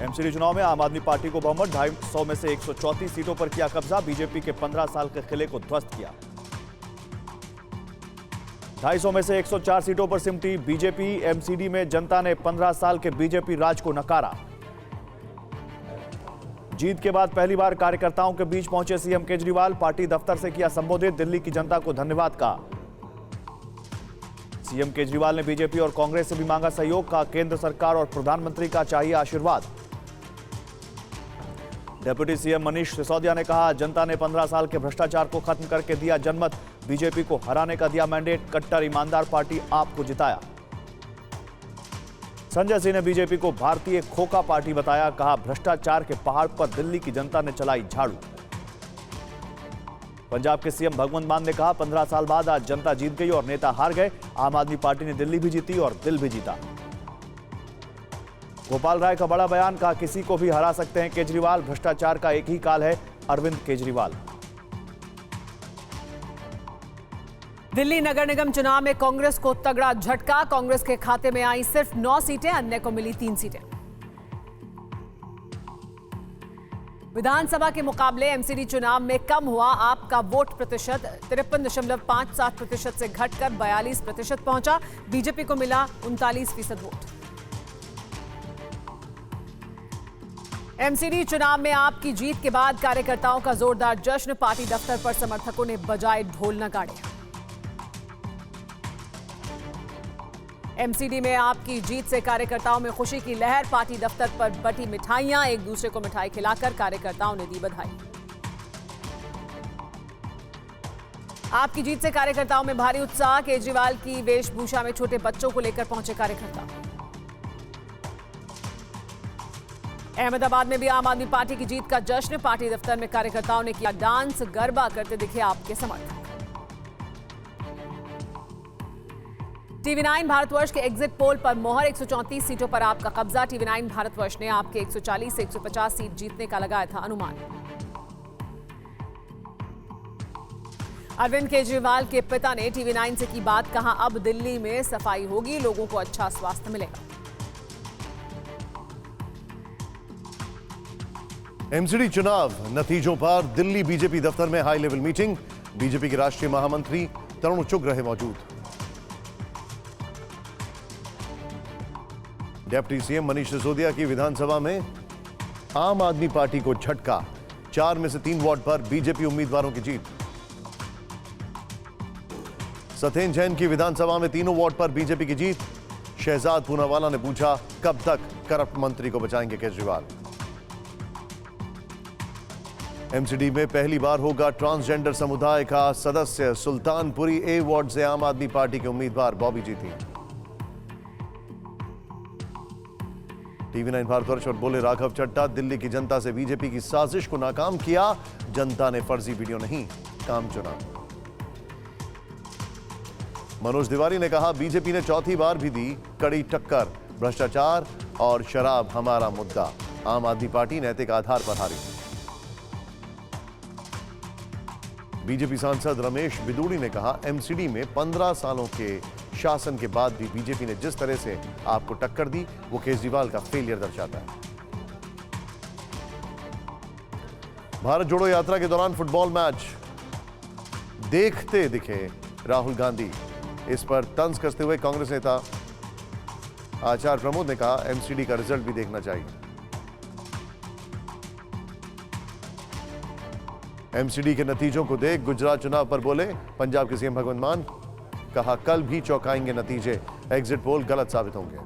MCD चुनाव में आम आदमी पार्टी को बहुमत, 250 में से 134 सीटों पर किया कब्जा। बीजेपी के 15 साल के किले को ध्वस्त किया। 250 में से 104 सीटों पर सिमटी बीजेपी। एमसीडी में जनता ने 15 साल के बीजेपी राज को नकारा। जीत के बाद पहली बार कार्यकर्ताओं के बीच पहुंचे सीएम केजरीवाल। पार्टी दफ्तर से किया संबोधित, दिल्ली की जनता को धन्यवाद कहा। सीएम केजरीवाल ने बीजेपी और कांग्रेस से भी मांगा सहयोग का। केंद्र सरकार और प्रधानमंत्री का चाहिए आशीर्वाद। डिप्टी सीएम मनीष सिसोदिया ने कहा, जनता ने 15 साल के भ्रष्टाचार को खत्म करके दिया जनमत। बीजेपी को हराने का दिया मैंडेट। कट्टर ईमानदार पार्टी आपको जिताया। संजय सिंह ने बीजेपी को भारतीय खोखा पार्टी बताया। कहा, भ्रष्टाचार के पहाड़ पर दिल्ली की जनता ने चलाई झाड़ू। पंजाब के सीएम भगवंत मान ने कहा, 15 साल बाद आज जनता जीत गई और नेता हार गए। आम आदमी पार्टी ने दिल्ली भी जीती और दिल भी जीता। गोपाल राय का बड़ा बयान, कहा किसी को भी हरा सकते हैं केजरीवाल। भ्रष्टाचार का एक ही काल है, अरविंद केजरीवाल। दिल्ली नगर निगम चुनाव में कांग्रेस को तगड़ा झटका। कांग्रेस के खाते में आई सिर्फ 9 सीटें, अन्य को मिली 3 सीटें। विधानसभा के मुकाबले एमसीडी चुनाव में कम हुआ आपका वोट प्रतिशत। 53.57% से घटकर 42% पहुंचा। बीजेपी को मिला 39% वोट। एमसीडी चुनाव में आपकी जीत के बाद कार्यकर्ताओं का जोरदार जश्न। पार्टी दफ्तर पर समर्थकों ने बजाए ढोल नगाड़े। एमसीडी में आपकी जीत से कार्यकर्ताओं में खुशी की लहर। पार्टी दफ्तर पर बटी मिठाइयां, एक दूसरे को मिठाई खिलाकर कार्यकर्ताओं ने दी बधाई। आपकी जीत से कार्यकर्ताओं में भारी उत्साह। केजरीवाल की वेशभूषा में छोटे बच्चों को लेकर पहुंचे कार्यकर्ता। अहमदाबाद में भी आम आदमी पार्टी की जीत का जश्न। पार्टी दफ्तर में कार्यकर्ताओं ने किया डांस, गरबा करते दिखे आपके समर्थक। टीवी9 भारतवर्ष के एग्जिट पोल पर मोहर। 134 सीटों पर आपका कब्जा। टीवी9 भारतवर्ष ने आपके 140 से 150 सीट जीतने का लगाया था अनुमान। अरविंद केजरीवाल के पिता ने टीवी9 से की बात। कहा, अब दिल्ली में सफाई होगी, लोगों को अच्छा स्वास्थ्य मिलेगा। एमसीडी चुनाव नतीजों पर दिल्ली बीजेपी दफ्तर में हाई लेवल मीटिंग। बीजेपी के राष्ट्रीय महामंत्री तरुण चुग रहे मौजूद। डिप्टी सीएम मनीष सिसोदिया की विधानसभा में आम आदमी पार्टी को झटका। 4 में से 3 वार्ड पर बीजेपी उम्मीदवारों की जीत। सत्येंद्र जैन की विधानसभा में तीनों वार्ड पर बीजेपी की जीत। शहजाद पूनावाला ने पूछा, कब तक करप्ट मंत्री को बचाएंगे केजरीवाल। एमसीडी में पहली बार होगा ट्रांसजेंडर समुदाय का सदस्य। सुल्तानपुरी ए वार्ड से आम आदमी पार्टी के उम्मीदवार बॉबी जीती। टीवी9 भारतवर्ष और बोले राघव चड्ढा, दिल्ली की जनता से बीजेपी की साजिश को नाकाम किया। जनता ने फर्जी वीडियो नहीं, काम चुना। मनोज तिवारी ने कहा, बीजेपी ने चौथी बार भी दी कड़ी टक्कर। भ्रष्टाचार और शराब हमारा मुद्दा। आम आदमी पार्टी नैतिक आधार पर हारी। बीजेपी सांसद रमेश बिदूड़ी ने कहा, एमसीडी में 15 सालों के शासन के बाद भी बीजेपी ने जिस तरह से आपको टक्कर दी, वो केजरीवाल का फेलियर दर्शाता है। भारत जोड़ो यात्रा के दौरान फुटबॉल मैच देखते दिखे राहुल गांधी। इस पर तंज कसते हुए कांग्रेस नेता आचार्य प्रमोद ने कहा, एमसीडी का रिजल्ट भी देखना चाहिए। एमसीडी के नतीजों को देख गुजरात चुनाव पर बोले पंजाब के सीएम भगवंत मान। कहा, कल भी चौंकाएंगे नतीजे, एग्जिट पोल गलत साबित होंगे।